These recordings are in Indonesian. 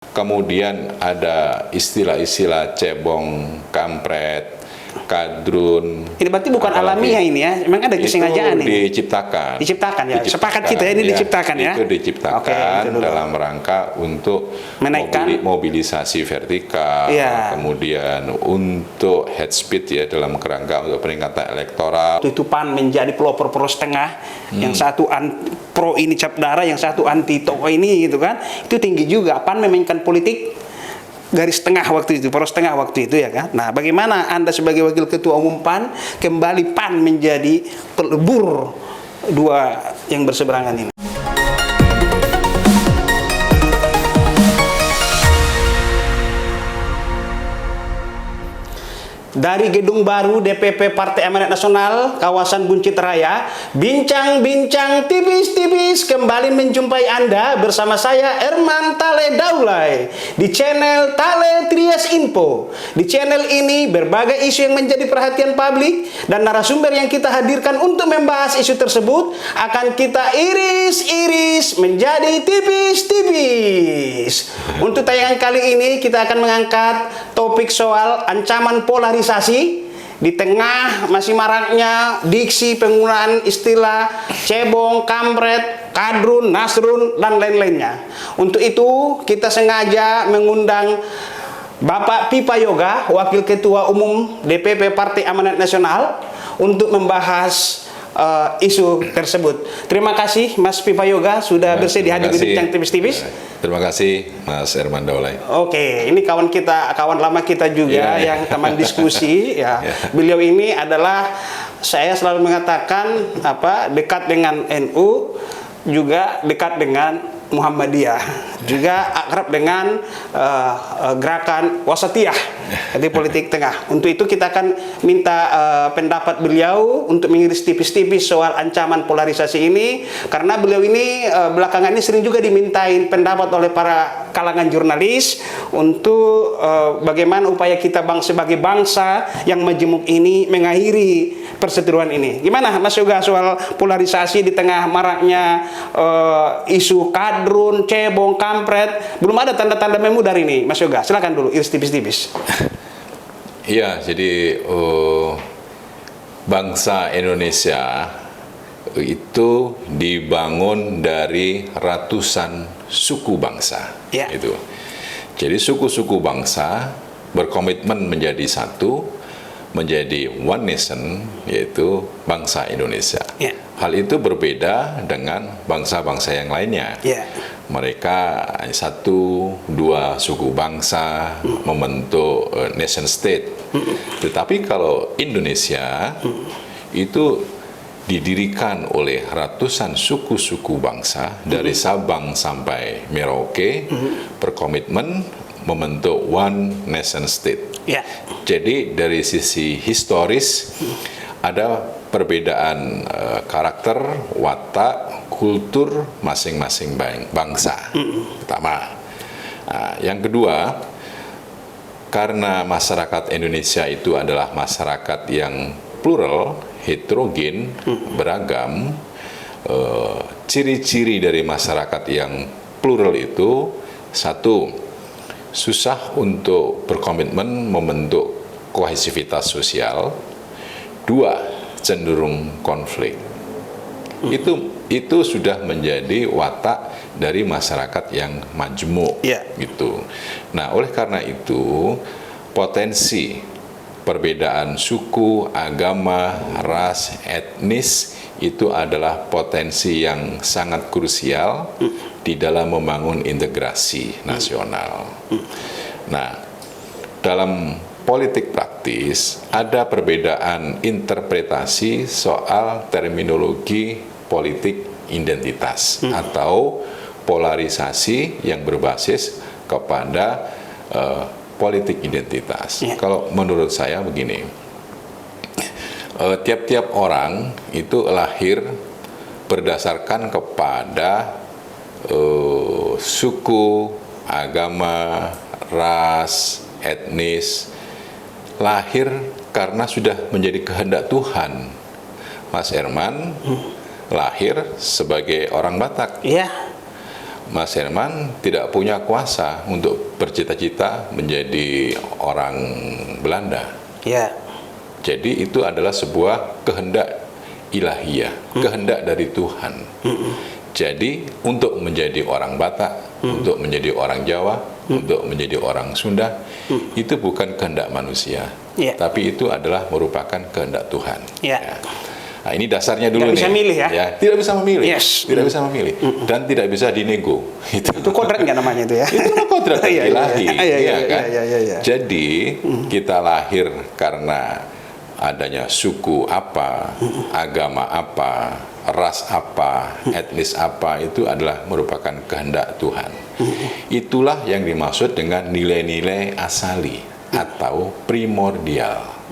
Kemudian ada istilah-istilah cebong, kampret, kadrun. Ini berarti bukan alamiah ini ya, memang ada kesengajaan ini. Diciptakan. Diciptakan ya. Sepakat kita ini diciptakan ya. Itu diciptakan dalam rangka untuk menaikkan mobilisasi vertikal, kemudian untuk head speed ya dalam kerangka untuk peningkatan elektoral. Itu PAN menjadi pelopor poros tengah, yang satu pro ini cap darah, yang satu anti tokoh ini gitu kan. Itu tinggi juga. PAN memainkan politik garis tengah waktu itu, poros tengah waktu itu ya kan. Nah, bagaimana Anda sebagai wakil ketua umum PAN kembali PAN menjadi pelebur dua yang berseberangan ini? Dari gedung baru DPP Partai Amanat Nasional kawasan Buncit Raya, bincang-bincang tipis-tipis kembali menjumpai Anda bersama saya Herman Tale Daulay di channel Tale Trias Info. Di channel ini berbagai isu yang menjadi perhatian publik dan narasumber yang kita hadirkan untuk membahas isu tersebut akan kita iris-iris menjadi tipis-tipis. Untuk tayangan kali ini kita akan mengangkat topik soal ancaman polarisasi di tengah masih maraknya diksi penggunaan istilah cebong, kampret, kadrun, nasrun, dan lain-lainnya. Untuk itu kita sengaja mengundang Bapak Pipa Yoga, Wakil Ketua Umum DPP Partai Amanat Nasional, untuk membahas isu tersebut. Terima kasih Mas Pipa Yoga sudah bersedia hadir di bincang tipis-tipis. Terima kasih Mas Herman Daulay. Oke, ini kawan kita, kawan lama kita juga yang teman diskusi ya. Beliau ini adalah, saya selalu mengatakan dekat dengan NU, juga dekat dengan Muhammadiyah, juga akrab dengan gerakan wasatiyah di politik tengah. Untuk itu kita akan minta pendapat beliau untuk mengiris tipis-tipis soal ancaman polarisasi ini, karena beliau ini belakangan ini sering juga dimintain pendapat oleh para kalangan jurnalis untuk bagaimana upaya kita sebagai bangsa yang majemuk ini mengakhiri perseteruan ini. Gimana Mas Yoga soal polarisasi di tengah maraknya isu kadrun, cebong, kampret? Belum ada tanda-tanda memudar ini, Mas Yoga. Silakan dulu, iris tipis-tipis. Iya, jadi bangsa Indonesia itu dibangun dari ratusan suku bangsa. Itu. Jadi suku-suku bangsa berkomitmen menjadi satu, menjadi one nation, yaitu bangsa Indonesia. Hal itu berbeda dengan bangsa-bangsa yang lainnya. Mereka satu, dua suku bangsa membentuk nation state. Tetapi kalau Indonesia itu didirikan oleh ratusan suku-suku bangsa dari Sabang sampai Merauke, berkomitmen membentuk one nation state. Jadi dari sisi historis ada perbedaan karakter, watak, kultur masing-masing bangsa. Pertama. Yang kedua, karena masyarakat Indonesia itu adalah masyarakat yang plural, heterogen, beragam, ciri-ciri dari masyarakat yang plural itu, satu, susah untuk berkomitmen membentuk kohesivitas sosial. Dua, cenderung konflik. Itu sudah menjadi watak dari masyarakat yang majemuk, gitu. Nah, oleh karena itu potensi perbedaan suku, agama, ras, etnis itu adalah potensi yang sangat krusial di dalam membangun integrasi nasional. Nah, dalam politik praktis ada perbedaan interpretasi soal terminologi politik identitas atau polarisasi yang berbasis kepada politik identitas. Kalau menurut saya begini, tiap-tiap orang itu lahir berdasarkan kepada suku, agama, ras, etnis, lahir karena sudah menjadi kehendak Tuhan. Mas Herman lahir sebagai orang Batak. Mas Herman tidak punya kuasa untuk bercita-cita menjadi orang Belanda. Ya. Jadi itu adalah sebuah kehendak ilahiyah, kehendak dari Tuhan. Jadi untuk menjadi orang Batak, untuk menjadi orang Jawa, untuk menjadi orang Sunda, itu bukan kehendak manusia, tapi itu adalah merupakan kehendak Tuhan. Ya. Nah, ini dasarnya dulu tidak bisa milih ya. Tidak bisa memilih, tidak bisa memilih, dan tidak bisa dinego. Itu kodrat nggak namanya itu ya? Itu kodrat ilahi, kan? Iya. Jadi kita lahir karena adanya suku apa, agama apa, ras apa, etnis apa, itu adalah merupakan kehendak Tuhan. Itulah yang dimaksud dengan nilai-nilai asali atau primordial.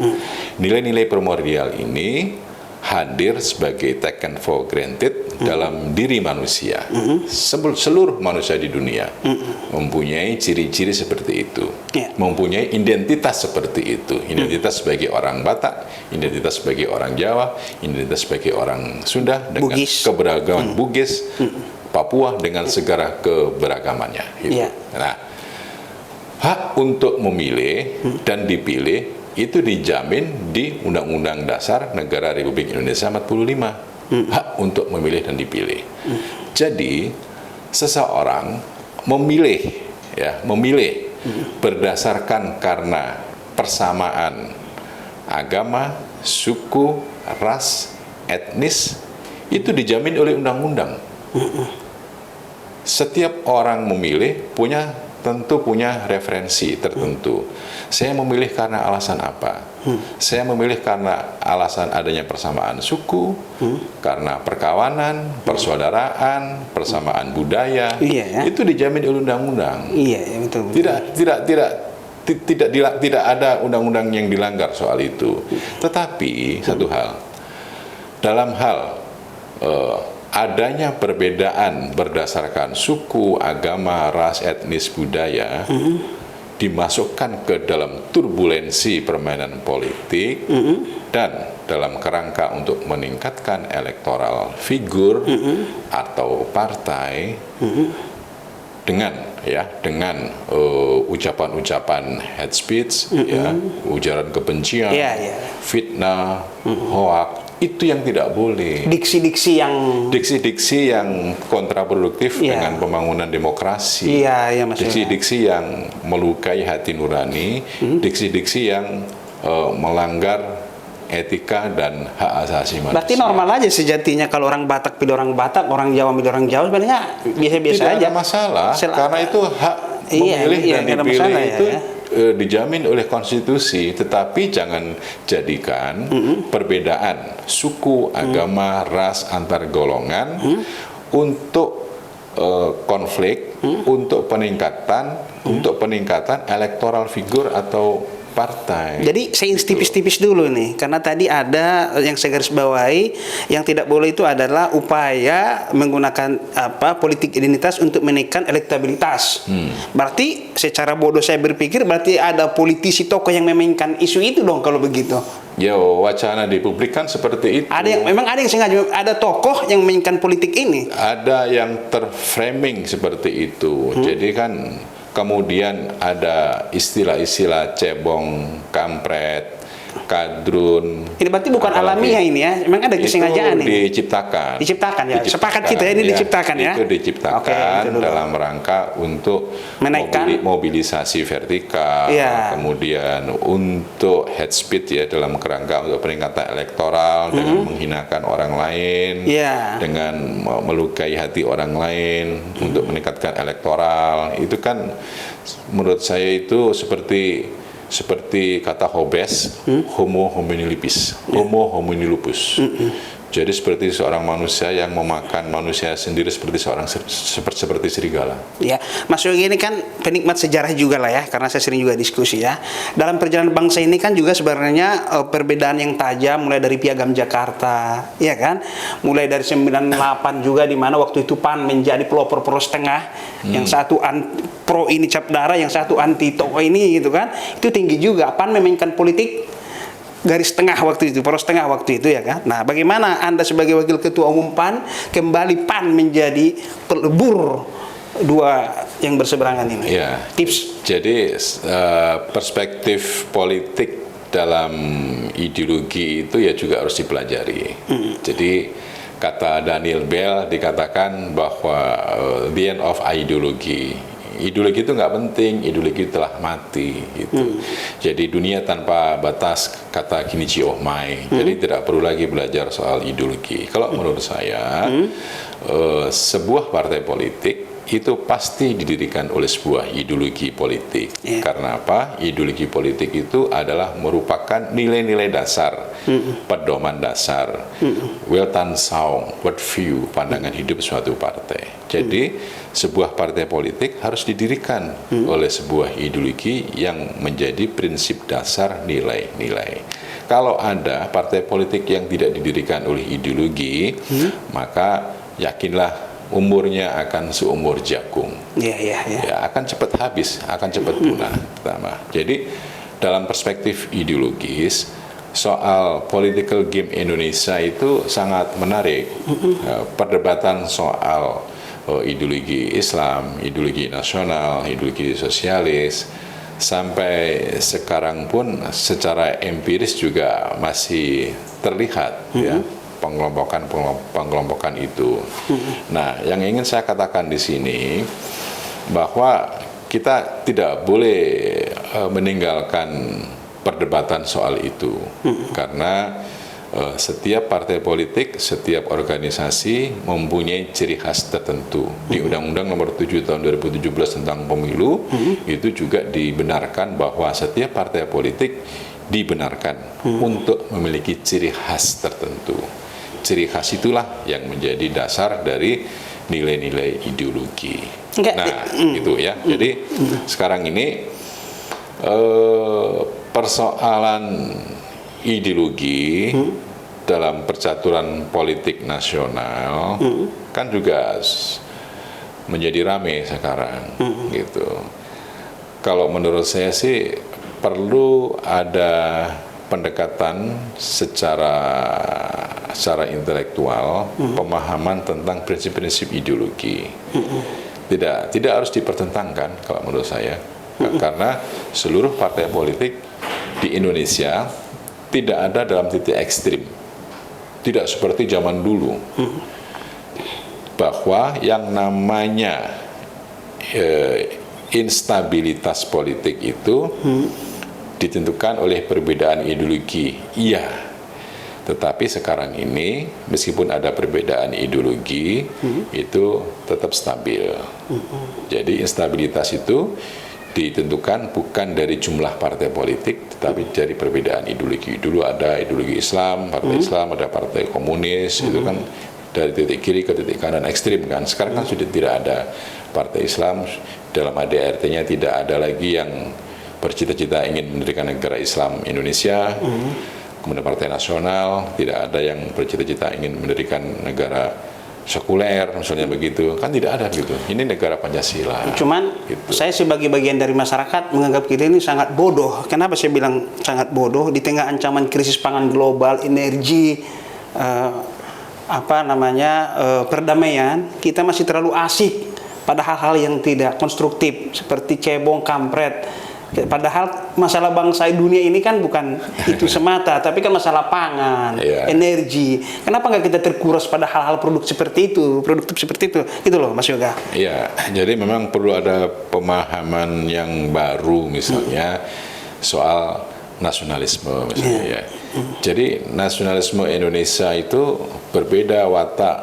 Nilai-nilai primordial ini hadir sebagai taken for granted dalam diri manusia. Seluruh manusia di dunia mempunyai ciri-ciri seperti itu, mempunyai identitas seperti itu. Identitas sebagai orang Batak, identitas sebagai orang Jawa, identitas sebagai orang Sunda dengan keberagaman Bugis, Papua dengan segala keberagamannya. Gitu. Nah, hak untuk memilih dan dipilih itu dijamin di Undang-Undang Dasar Negara Republik Indonesia 45. Hak untuk memilih dan dipilih. Jadi seseorang memilih berdasarkan karena persamaan agama, suku, ras, etnis, itu dijamin oleh undang-undang. Setiap orang memilih tentu punya referensi tertentu. Saya memilih karena alasan apa? Saya memilih karena alasan adanya persamaan suku, karena perkawanan, persaudaraan, persamaan budaya. Itu dijamin oleh undang-undang. Betul. Tidak ada undang-undang yang dilanggar soal itu. Tetapi satu hal, dalam hal adanya perbedaan berdasarkan suku, agama, ras, etnis, budaya dimasukkan ke dalam turbulensi permainan politik dan dalam kerangka untuk meningkatkan electoral figure atau partai dengan ucapan-ucapan hate speech, ujaran kebencian, fitnah, hoak. Itu yang tidak boleh. Diksi-diksi yang kontraproduktif dengan pembangunan demokrasi. Diksi-diksi yang melukai hati nurani, diksi-diksi yang melanggar etika dan hak asasi manusia. Berarti normal aja sejatinya kalau orang Batak pilih orang Batak, orang Jawa pilih orang Jawa, sebenarnya biasa-biasa aja. Tidak ada masalah, karena itu hak memilih dan dipilih itu dijamin oleh konstitusi, tetapi jangan jadikan perbedaan suku, agama, ras antar golongan untuk konflik, untuk peningkatan electoral figure atau partai. Jadi saya tipis-tipis dulu nih, karena tadi ada yang saya garis bawahi, yang tidak boleh itu adalah upaya menggunakan politik identitas untuk menaikkan elektabilitas. Berarti secara bodoh saya berpikir berarti ada politisi tokoh yang memainkan isu itu dong kalau begitu. Wacana di publik kan seperti itu. Memang ada yang sengaja, ada tokoh yang memainkan politik ini. Ada yang terframing seperti itu. Jadi kan kemudian ada istilah-istilah cebong, kampret, kadrun. Ini berarti bukan alamiah ini ya, memang ada kesengajaan ini. Diciptakan ya. Sepakat kita ini diciptakan ya. Itu diciptakan dalam rangka untuk menaikkan mobilisasi vertikal, kemudian untuk head speed dalam kerangka untuk peningkatan elektoral dengan menghinakan orang lain, dengan melukai hati orang lain untuk meningkatkan elektoral. Itu kan menurut saya itu seperti kata Hobbes, homo homini lupus, homo homini lupus. Jadi seperti seorang manusia yang memakan manusia sendiri seperti seperti serigala. Mas Yogi ini kan penikmat sejarah juga lah ya, karena saya sering juga diskusi ya. Dalam perjalanan bangsa ini kan juga sebenarnya perbedaan yang tajam mulai dari Piagam Jakarta, ya kan? Mulai dari 98 juga, di mana waktu itu PAN menjadi pelopor poros tengah, yang satu pro ini cap darah, yang satu anti tokoh ini gitu kan. Itu tinggi juga. PAN memainkan politik garis tengah waktu itu, poros tengah waktu itu ya kan. Nah, bagaimana Anda sebagai wakil ketua umum PAN kembali PAN menjadi pelebur dua yang berseberangan ini? Ya. Tips. Jadi perspektif politik dalam ideologi itu ya juga harus dipelajari. Jadi kata Daniel Bell dikatakan bahwa the end of ideology. Ideologi itu nggak penting, ideologi telah mati gitu. Jadi dunia tanpa batas, kata Kenichi Ohmae. Jadi tidak perlu lagi belajar soal ideologi. Kalau menurut saya sebuah partai politik itu pasti didirikan oleh sebuah ideologi politik. Karena apa? Ideologi politik itu adalah merupakan nilai-nilai dasar, pedoman dasar, Weltanschauung, worldview, pandangan hidup suatu partai. Jadi sebuah partai politik harus didirikan oleh sebuah ideologi yang menjadi prinsip dasar nilai-nilai. Kalau ada partai politik yang tidak didirikan oleh ideologi, maka yakinlah umurnya akan seumur jagung. Ya, akan cepat habis, akan cepat punah. Pertama. Jadi dalam perspektif ideologis, soal political game Indonesia itu sangat menarik. Perdebatan soal ideologi Islam, ideologi nasional, ideologi sosialis, sampai sekarang pun secara empiris juga masih terlihat ya pengelompokan itu. Nah, yang ingin saya katakan di sini bahwa kita tidak boleh meninggalkan perdebatan soal itu, karena setiap partai politik, setiap organisasi mempunyai ciri khas tertentu. Di Undang-Undang Nomor 7 Tahun 2017 tentang Pemilu itu juga dibenarkan bahwa setiap partai politik dibenarkan untuk memiliki ciri khas tertentu. Ciri khas itulah yang menjadi dasar dari nilai-nilai ideologi. Gitu ya. Jadi sekarang ini persoalan ideologi dalam percaturan politik nasional kan juga menjadi ramai sekarang, gitu. Kalau menurut saya sih perlu ada pendekatan secara intelektual, pemahaman tentang prinsip-prinsip ideologi. Tidak harus dipertentangkan kalau menurut saya, karena seluruh partai politik di Indonesia tidak ada dalam titik ekstrim, tidak seperti zaman dulu, bahwa yang namanya instabilitas politik itu ditentukan oleh perbedaan ideologi. Iya, tetapi sekarang ini meskipun ada perbedaan ideologi itu tetap stabil. Jadi instabilitas itu ditentukan bukan dari jumlah partai politik, tetapi dari perbedaan ideologi. Dulu ada ideologi Islam, partai Islam, ada partai komunis, itu kan dari titik kiri ke titik kanan ekstrim kan. Sekarang kan sudah tidak ada partai Islam, dalam ADRT-nya tidak ada lagi yang bercita-cita ingin mendirikan negara Islam Indonesia. Kemudian partai nasional, tidak ada yang bercita-cita ingin mendirikan negara sekuler, misalnya begitu. Kan tidak ada gitu. Ini negara Pancasila. Cuman gitu. Saya sebagai bagian dari masyarakat menganggap kita ini sangat bodoh. Kenapa saya bilang sangat bodoh? Di tengah ancaman krisis pangan global, energi, perdamaian, kita masih terlalu asik pada hal-hal yang tidak konstruktif seperti cebong, kampret. Padahal masalah bangsa dunia ini kan bukan itu semata, tapi kan masalah pangan, energi. Kenapa nggak kita terkuras pada hal-hal produktif seperti itu, Itu loh, Mas Yoga. Iya, jadi memang perlu ada pemahaman yang baru, misalnya soal nasionalisme, misalnya. Jadi nasionalisme Indonesia itu berbeda watak,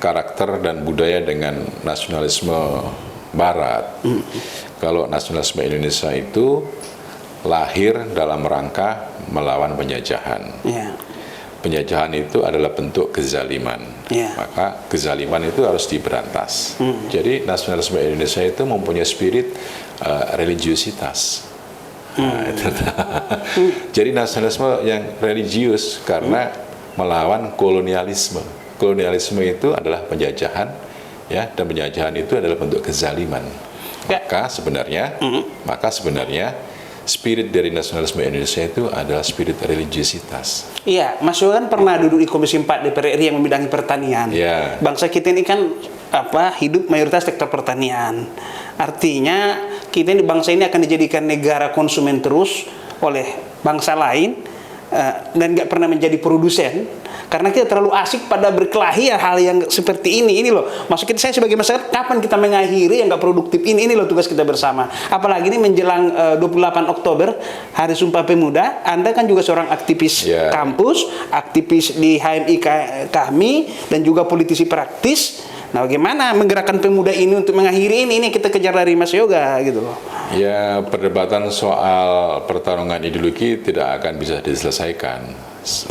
karakter dan budaya dengan nasionalisme Barat. Kalau nasionalisme Indonesia itu lahir dalam rangka melawan penjajahan. Penjajahan itu adalah bentuk kezaliman. Maka kezaliman itu harus diberantas. Jadi nasionalisme Indonesia itu mempunyai spirit religiusitas. Jadi nasionalisme yang religius karena melawan kolonialisme. Kolonialisme itu adalah penjajahan, ya, dan penjajahan itu adalah bentuk kezaliman. Maka sebenarnya spirit dari nasionalisme Indonesia itu adalah spirit religiositas. Iya, Mas Yoga kan pernah duduk di Komisi 4 DPR RI yang membidangi pertanian. Iya. Bangsa kita ini kan hidup mayoritas sektor pertanian. Artinya kita ini bangsa ini akan dijadikan negara konsumen terus oleh bangsa lain dan nggak pernah menjadi produsen karena kita terlalu asik pada berkelahi hal yang seperti ini loh. Maksud saya sebagai masyarakat, kapan kita mengakhiri yang nggak produktif ini loh tugas kita bersama. Apalagi ini menjelang 28 Oktober Hari Sumpah Pemuda. Anda kan juga seorang aktivis kampus, aktivis di HMI kami, dan juga politisi praktis. Nah, bagaimana menggerakkan pemuda ini untuk mengakhiri ini kita kejar dari Mas Yoga gitu loh. Ya, perdebatan soal pertarungan ideologi tidak akan bisa diselesaikan.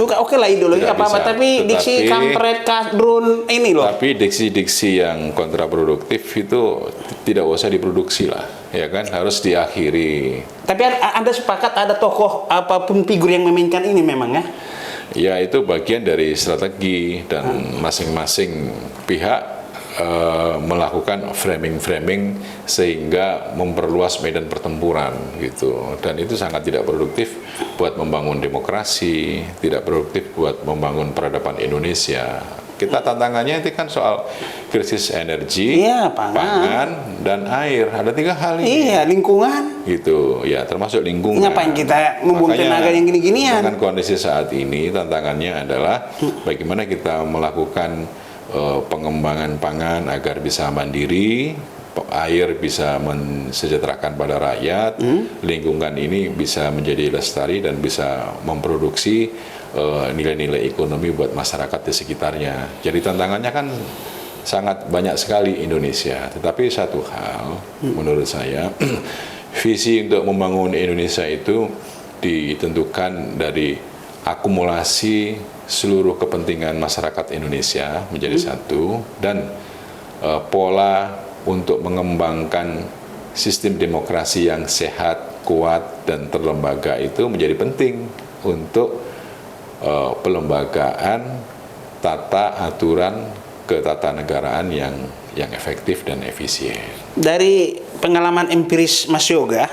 Oke lah ideologi Tidak apa-apa, bisa. tapi diksi kampret, kadrun ini loh. Tapi diksi-diksi yang kontraproduktif itu tidak usah diproduksi lah, ya kan, harus diakhiri. Tapi Anda sepakat ada tokoh apapun figur yang memainkan ini memang ya? Ya, itu bagian dari strategi dan masing-masing pihak melakukan framing-framing sehingga memperluas medan pertempuran gitu, dan itu sangat tidak produktif buat membangun demokrasi, tidak produktif buat membangun peradaban Indonesia. Kita tantangannya itu kan soal krisis energi, pangan, dan air. Ada 3 hal ini. Iya, lingkungan. Gitu, ya, termasuk lingkungan. Ngapain kita membuang tenaga yang gini-ginian? Dengan kondisi saat ini, tantangannya adalah bagaimana kita melakukan pengembangan pangan agar bisa mandiri, air bisa mensejahterakan pada rakyat, lingkungan ini bisa menjadi lestari dan bisa memproduksi nilai-nilai ekonomi buat masyarakat di sekitarnya. Jadi tantangannya kan sangat banyak sekali Indonesia. Tetapi satu hal menurut saya, visi untuk membangun Indonesia itu ditentukan dari akumulasi seluruh kepentingan masyarakat Indonesia menjadi satu, dan pola untuk mengembangkan sistem demokrasi yang sehat, kuat, dan terlembaga itu menjadi penting untuk pelembagaan tata aturan ketatanegaraan yang efektif dan efisien. Dari pengalaman empiris Mas Yoga,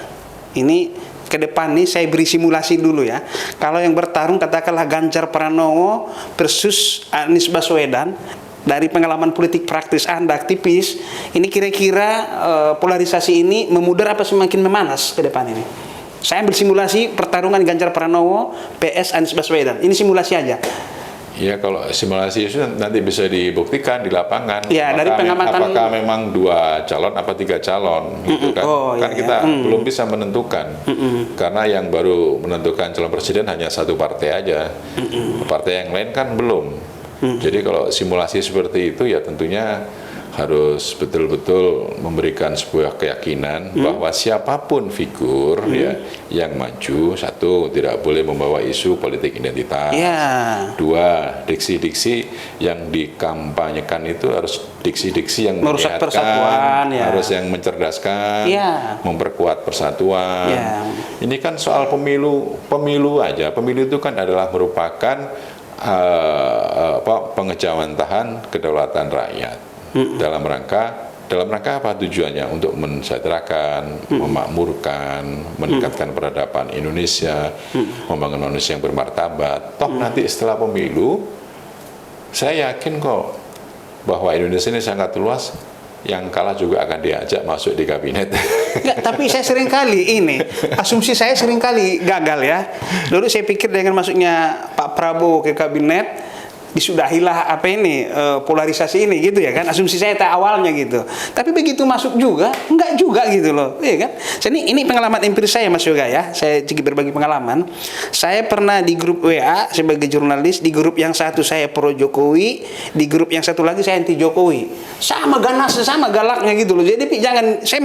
ini ke depan nih saya beri simulasi dulu ya. Kalau yang bertarung katakanlah Ganjar Pranowo versus Anies Baswedan, dari pengalaman politik praktis Anda aktivis, ini kira-kira polarisasi ini memudar apa semakin memanas ke depan ini? Saya ambil simulasi pertarungan Ganjar Pranowo PS Anies Baswedan. Ini simulasi aja. Ya, kalau simulasi itu nanti bisa dibuktikan di lapangan. Ya, dari pengamatan. Apakah memang 2 calon apa 3 calon, gitu kan? Kan kita belum bisa menentukan, karena yang baru menentukan calon presiden hanya 1 partai aja. Partai yang lain kan belum. Jadi kalau simulasi seperti itu ya tentunya harus betul-betul memberikan sebuah keyakinan bahwa siapapun figur ya yang maju, 1, tidak boleh membawa isu politik identitas. 2, diksi-diksi yang dikampanyekan itu harus diksi-diksi yang merusak menyehatkan, persatuan, harus yang mencerdaskan, memperkuat persatuan. Ini kan soal pemilu aja. Pemilu itu kan adalah merupakan pengejawantahan kedaulatan rakyat. Dalam rangka apa tujuannya? Untuk mensejahterakan, memakmurkan, meningkatkan peradaban Indonesia, membangun manusia yang bermartabat. Toh nanti setelah pemilu, saya yakin kok bahwa Indonesia ini sangat luas, yang kalah juga akan diajak masuk di kabinet. Enggak, tapi saya sering kali ini, asumsi saya sering kali gagal ya. Dulu saya pikir dengan masuknya Pak Prabowo ke kabinet, disudahilah polarisasi ini gitu ya kan, asumsi saya awalnya gitu. Tapi begitu masuk juga enggak juga gitu loh, iya kan. Ini pengalaman empiris saya Mas Yoga ya, saya sedikit berbagi pengalaman. Saya pernah di grup WA sebagai jurnalis, di grup yang satu saya pro Jokowi, di grup yang satu lagi saya anti Jokowi, sama ganasnya, sama galaknya gitu loh. Jadi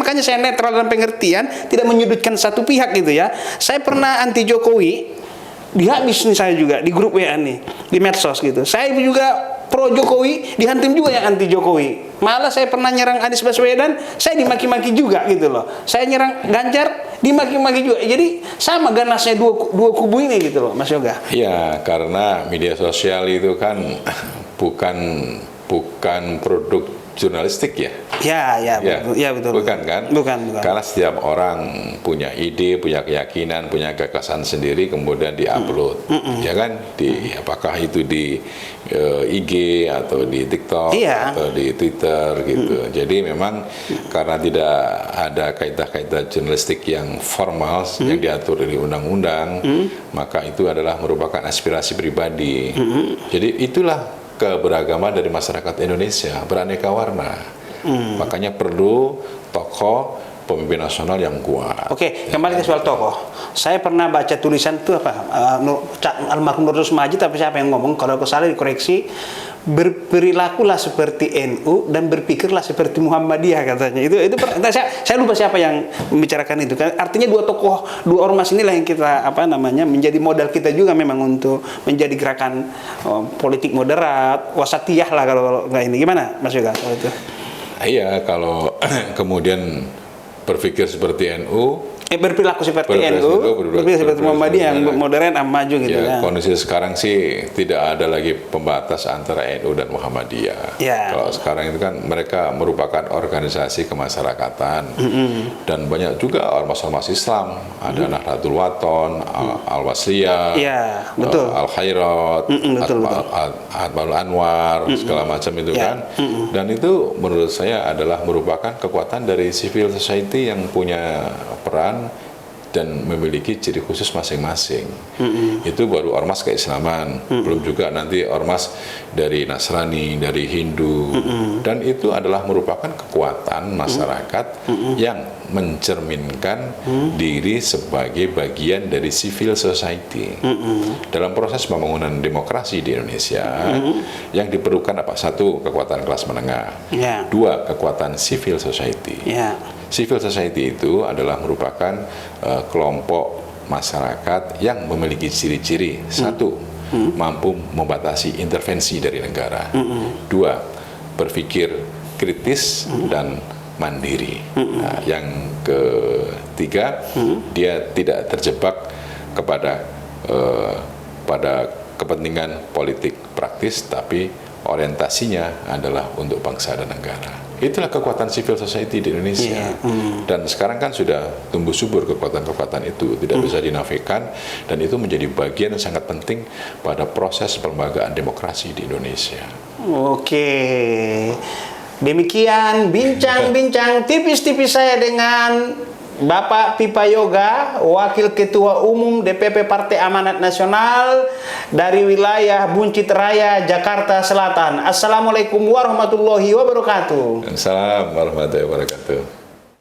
makanya saya netral dalam pengertian, tidak menyudutkan satu pihak gitu ya. Saya pernah anti Jokowi, dihabis nih saya juga di grup WA nih, di medsos gitu. Saya juga pro Jokowi, dihantam juga yang anti Jokowi. Malah saya pernah nyerang Anies Baswedan, saya dimaki-maki juga gitu loh. Saya nyerang Ganjar, dimaki-maki juga. Jadi sama ganasnya dua kubu ini gitu loh, Mas Yoga. Ya, karena media sosial itu kan bukan produk jurnalistik ya? Ya, betul. Ya, betul. Bukan kan? Bukan. Karena setiap orang punya ide, punya keyakinan, punya gagasan sendiri, kemudian diupload, ya kan? Apakah itu di IG atau di TikTok atau di Twitter gitu. Jadi memang karena tidak ada kaidah-kaidah jurnalistik yang formal yang diatur di undang-undang, maka itu adalah merupakan aspirasi pribadi. Jadi itulah keberagaman dari masyarakat Indonesia, beraneka warna. Makanya perlu tokoh pemimpin nasional yang kuat. Oke, kembali ke soal tokoh. Saya pernah baca tulisan itu apa? Almarhum Nur Majid, tapi siapa yang ngomong? Kalau salah dikoreksi. Berperilakulah seperti NU dan berpikirlah seperti Muhammadiyah, katanya. Itu saya lupa siapa yang membicarakan itu. Artinya dua ormas inilah yang kita menjadi modal kita juga memang untuk menjadi gerakan politik moderat, wasatiyah lah kalau nggak ini. Gimana Mas Yoga kalau itu? Iya, kalau kemudian berpikir seperti NU, berperilaku seperti NU, berperilaku seperti Muhammadiyah yang modern, maju gitu ya. Kondisi sekarang sih tidak ada lagi pembatas antara NU dan Muhammadiyah. Kalau sekarang itu kan mereka merupakan organisasi kemasyarakatan, dan banyak juga ormas-ormas Islam. Ada Nahdlatul Wathon, Al-Wasliyah, Al-Khairat, Atba'ul Anwar, segala macam itu kan. Dan itu menurut saya adalah merupakan kekuatan dari civil society yang punya peran dan memiliki ciri khusus masing-masing. Itu baru ormas keislaman, belum juga nanti ormas dari Nasrani, dari Hindu, dan itu adalah merupakan kekuatan masyarakat yang mencerminkan diri sebagai bagian dari civil society. Dalam proses pembangunan demokrasi di Indonesia, yang diperlukan apa? Satu, kekuatan kelas menengah. Dua, kekuatan civil society. Civil society itu adalah merupakan kelompok masyarakat yang memiliki ciri-ciri. Satu, mampu membatasi intervensi dari negara. Dua, berpikir kritis dan mandiri. Nah, yang ketiga, dia tidak terjebak kepada pada kepentingan politik praktis, tapi orientasinya adalah untuk bangsa dan negara. Itulah kekuatan civil society di Indonesia. Dan sekarang kan sudah tumbuh subur kekuatan-kekuatan itu, tidak bisa dinafikan, dan itu menjadi bagian yang sangat penting pada proses pelembagaan demokrasi di Indonesia. Oke. Demikian bincang-bincang tipis-tipis saya dengan Bapak Pipa Yoga, Wakil Ketua Umum DPP Partai Amanat Nasional dari wilayah Buncit Raya, Jakarta Selatan. Assalamualaikum warahmatullahi wabarakatuh. Assalamualaikum warahmatullahi wabarakatuh.